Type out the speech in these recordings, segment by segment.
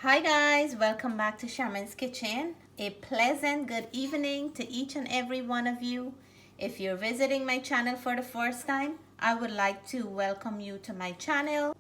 Hi guys, welcome back to Shaman's Kitchen. A pleasant good evening to each and every one of you. If you're visiting my channel for the first time, I would like to welcome you to my channel.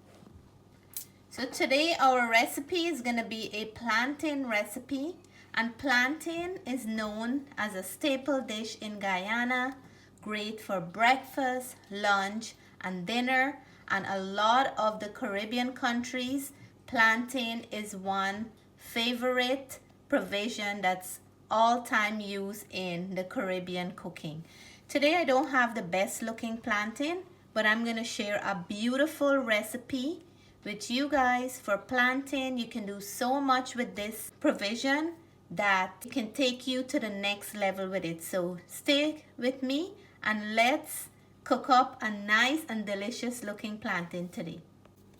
So today our recipe is going to be a plantain recipe, and plantain is known as a staple dish in Guyana, great for breakfast, lunch and dinner, and a lot of the Caribbean countries plantain is one favorite provision that's all-time used in the Caribbean cooking. Today I don't have the best looking plantain, but I'm going to share a beautiful recipe with you guys for plantain. You can do so much with this provision that can take you to the next level with it. So stay with me and let's cook up a nice and delicious looking plantain today.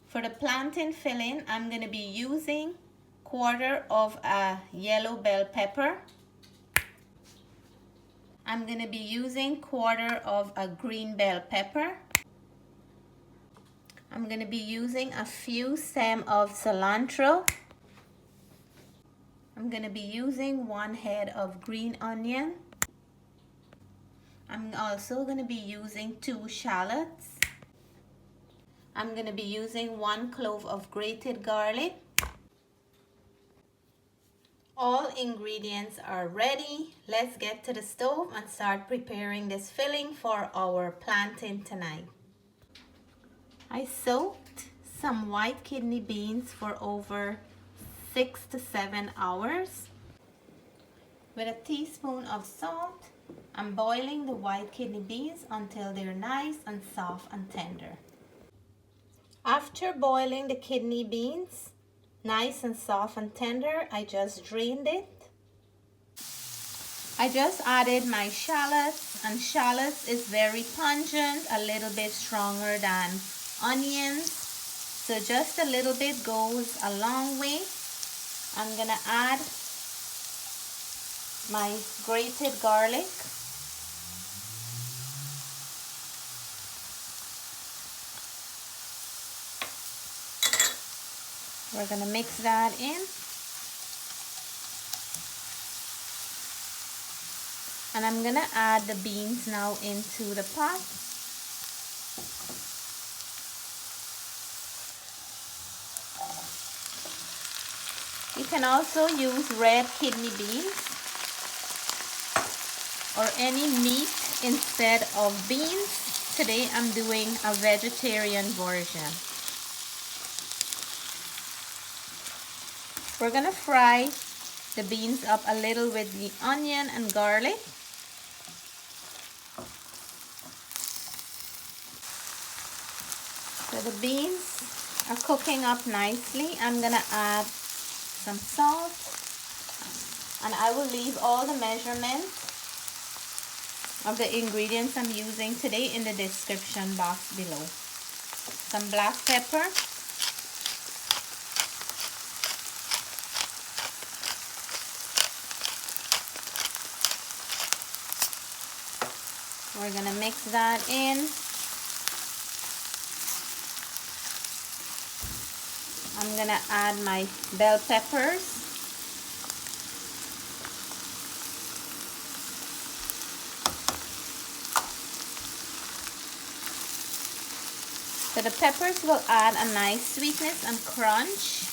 For the plantain filling, I'm going to be using quarter of a yellow bell pepper. I'm going to be using quarter of a green bell pepper. I'm going to be using a few stems of cilantro. I'm going to be using 1 head of green onion. I'm also going to be using 2 shallots. I'm going to be using 1 clove of grated garlic. All ingredients are ready. Let's get to the stove and start preparing this filling for our plantain tonight. I soaked some white kidney beans for over 6 to 7 hours. With a teaspoon of salt, I'm boiling the white kidney beans until they're nice and soft and tender. After boiling the kidney beans nice and soft and tender, I just drained it. I just added my shallots, and shallots is very pungent, a little bit stronger than onions, so just a little bit goes a long way. I'm gonna add my grated garlic. We're gonna mix that in. And I'm gonna add the beans now into the pot. You can also use red kidney beans or any meat instead of beans. Today I'm doing a vegetarian version. We're gonna fry the beans up a little with the onion and garlic. So the beans are cooking up nicely. I'm gonna add some salt, and I will leave all the measurements of the ingredients I'm using today in the description box below. Some black pepper, we're gonna mix that in. I'm gonna add my bell peppers. So the peppers will add a nice sweetness and crunch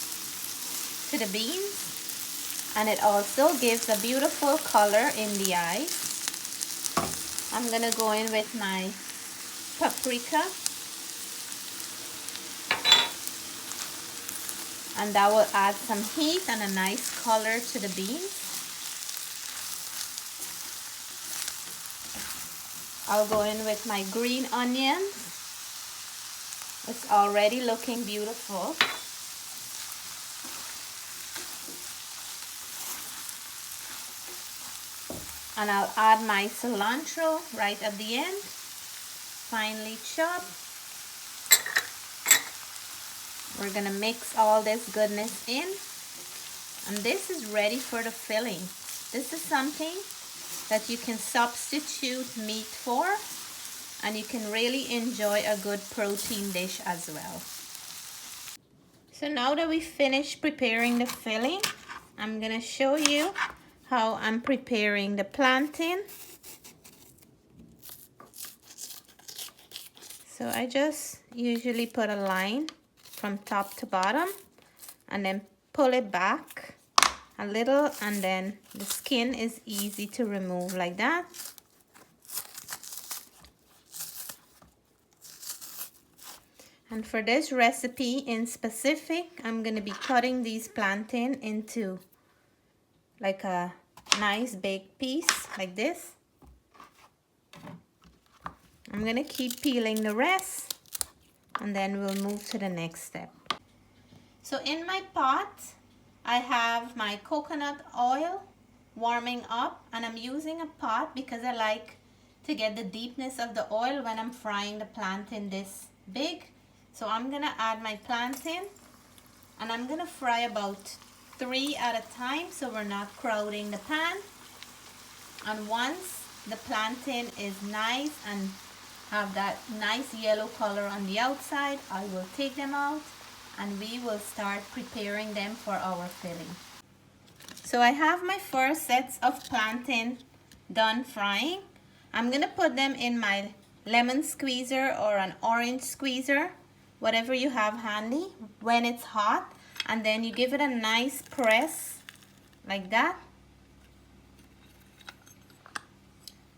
to the beans, and it also gives a beautiful color in the eyes. I'm gonna go in with my paprika, and that will add some heat and a nice color to the beans. I'll go in with my green onion. It's already looking beautiful. And I'll add my cilantro right at the end, finely chopped. We're gonna mix all this goodness in, and this is ready for the filling. This is something that you can substitute meat for, and you can really enjoy a good protein dish as well. So now that we finished preparing the filling, I'm gonna show you how I'm preparing the plantain. So I just usually put a line from top to bottom and then pull it back a little, and then the skin is easy to remove like that. And for this recipe in specific, I'm going to be cutting these plantain into like a nice big piece like this. I'm going to keep peeling the rest and then we'll move to the next step. So in my pot, I have my coconut oil warming up, and I'm using a pot because I like to get the deepness of the oil when I'm frying the plantain this big. So I'm gonna add my plantain and I'm gonna fry about 3 at a time so we're not crowding the pan. And once the plantain is nice and have that nice yellow color on the outside, I will take them out and we will start preparing them for our filling. So I have my first sets of plantain done frying. I'm gonna put them in my lemon squeezer or an orange squeezer, whatever you have handy, when it's hot, and then you give it a nice press like that.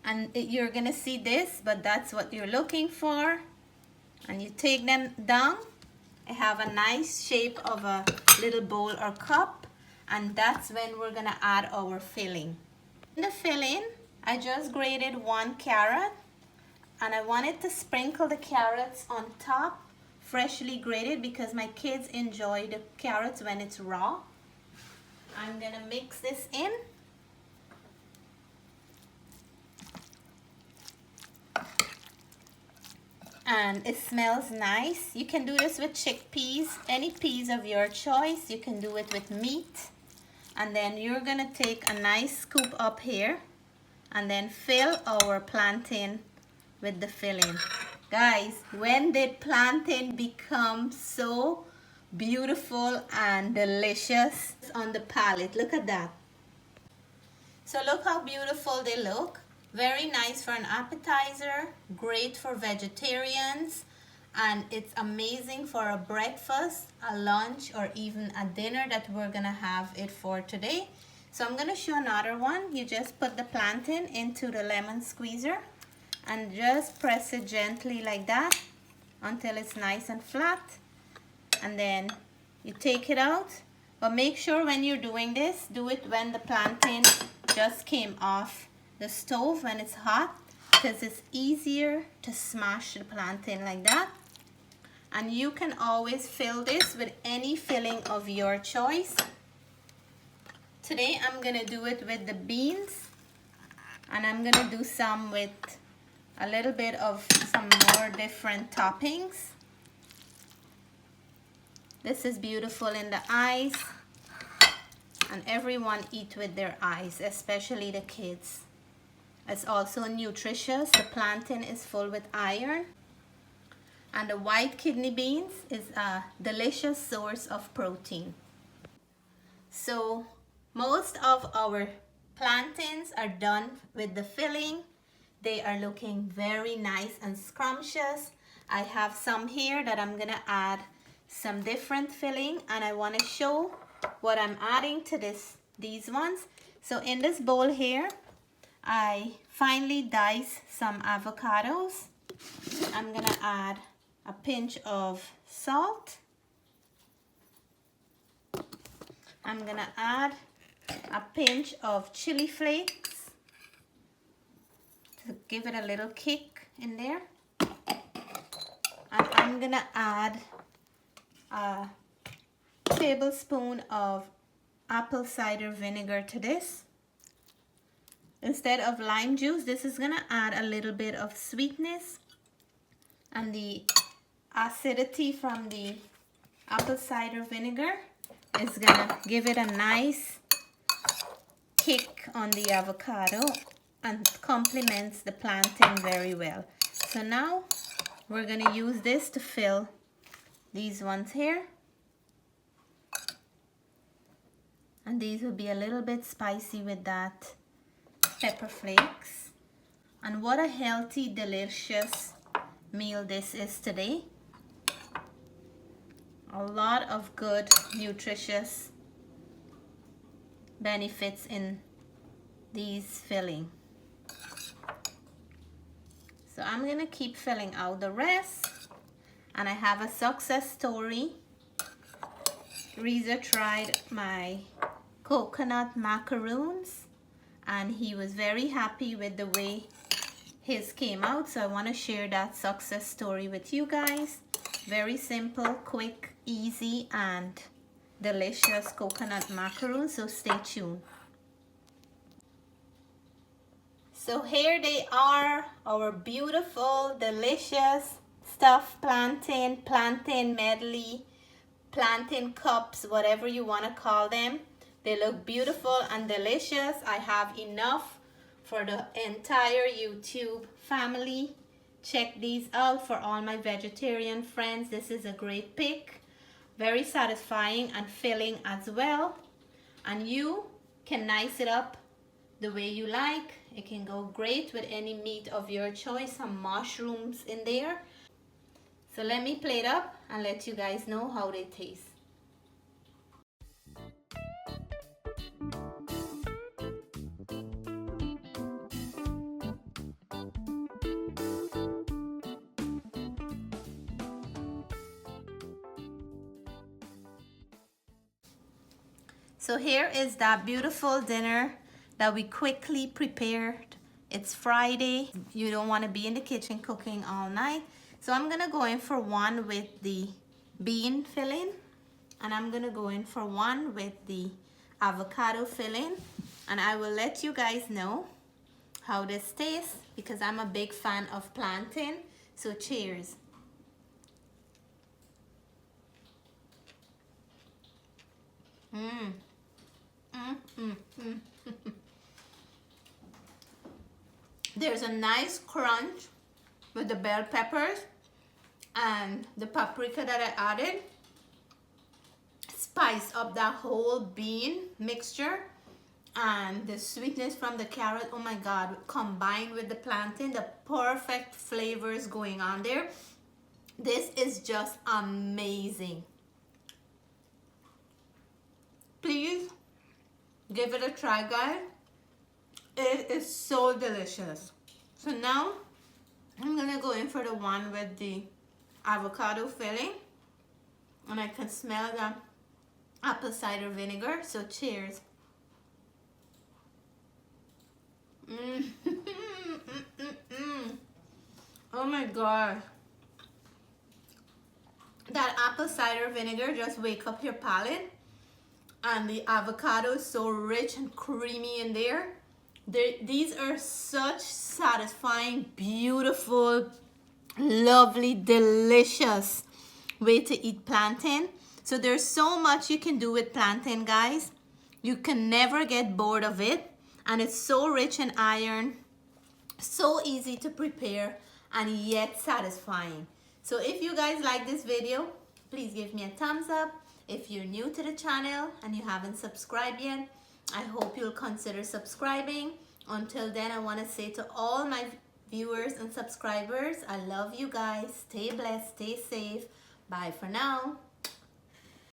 And you're gonna see this, but that's what you're looking for. And you take them down. I have a nice shape of a little bowl or cup, and that's when we're gonna add our filling. In the filling, I just grated 1 carrot, and I wanted to sprinkle the carrots on top, freshly grated, because my kids enjoy the carrots when it's raw. I'm gonna mix this in. And it smells nice. You can do this with chickpeas, any peas of your choice. You can do it with meat. And then you're gonna take a nice scoop up here and then fill our plantain with the filling. Guys, when did plantain become so beautiful and delicious on the palate? Look at that. So look how beautiful they look. Very nice for an appetizer, great for vegetarians, and it's amazing for a breakfast, a lunch, or even a dinner that we're gonna have it for today. So I'm gonna show another one. You just put the plantain into the lemon squeezer and just press it gently like that until it's nice and flat, and then you take it out. But make sure when you're doing this, do it when the plantain just came off the stove, when it's hot, because it's easier to smash the plantain like that. And you can always fill this with any filling of your choice. Today I'm gonna do it with the beans, and I'm gonna do some with a little bit of some more different toppings. This is beautiful in the eyes, and everyone eat with their eyes, especially the kids. It's also nutritious. The plantain is full with iron, and the white kidney beans is a delicious source of protein. So most of our plantains are done with the filling. They are looking very nice and scrumptious. I have some here that I'm gonna add some different filling, and I want to show what I'm adding to these ones. So in this bowl here, I finely dice some avocados. I'm gonna add a pinch of salt. I'm gonna add a pinch of chili flakes to give it a little kick in there. And I'm gonna add a tablespoon of apple cider vinegar to this. Instead of lime juice, this is gonna add a little bit of sweetness, and the acidity from the apple cider vinegar is gonna give it a nice kick on the avocado and complements the plantain very well. So now we're gonna use this to fill these ones here. And these will be a little bit spicy with that pepper flakes. And what a healthy, delicious meal this is today. A lot of good, nutritious benefits in these filling. So I'm gonna keep filling out the rest. And I have a success story. Reza tried my coconut macaroons and he was very happy with the way his came out. So I want to share that success story with you guys. Very simple, quick, easy, and delicious coconut macaroons. So stay tuned. So here they are, our beautiful, delicious stuffed plantain medley, plantain cups, whatever you want to call them. They look beautiful and delicious. I have enough for the entire YouTube family. Check these out for all my vegetarian friends. This is a great pick. Very satisfying and filling as well. And you can nice it up the way you like. It can go great with any meat of your choice. Some mushrooms in there. So let me plate up and let you guys know how they taste. So here is that beautiful dinner that we quickly prepared. It's Friday. You don't want to be in the kitchen cooking all night. So I'm gonna go in for one with the bean filling, and I'm gonna go in for one with the avocado filling, and I will let you guys know how this tastes because I'm a big fan of plantain. So cheers. There's a nice crunch with the bell peppers and the paprika that I added. Spice up that whole bean mixture, and the sweetness from the carrot, oh my god, combined with the plantain, the perfect flavors going on there. This is just amazing. Please give it a try, guys. It is so delicious. So now I'm gonna go in for the one with the avocado filling, and I can smell the apple cider vinegar. So cheers. Oh my god, that apple cider vinegar just wake up your palate, and the avocado is so rich and creamy in there. These are such satisfying, beautiful, lovely, delicious way to eat plantain. So there's so much you can do with plantain, guys. You can never get bored of it, and it's so rich in iron, so easy to prepare, and yet satisfying. So if you guys like this video, please give me a thumbs up. If you're new to the channel and you haven't subscribed yet, I hope you'll consider subscribing. Until then, I want to say to all my viewers and subscribers, I love you guys. Stay blessed, stay safe. Bye for now.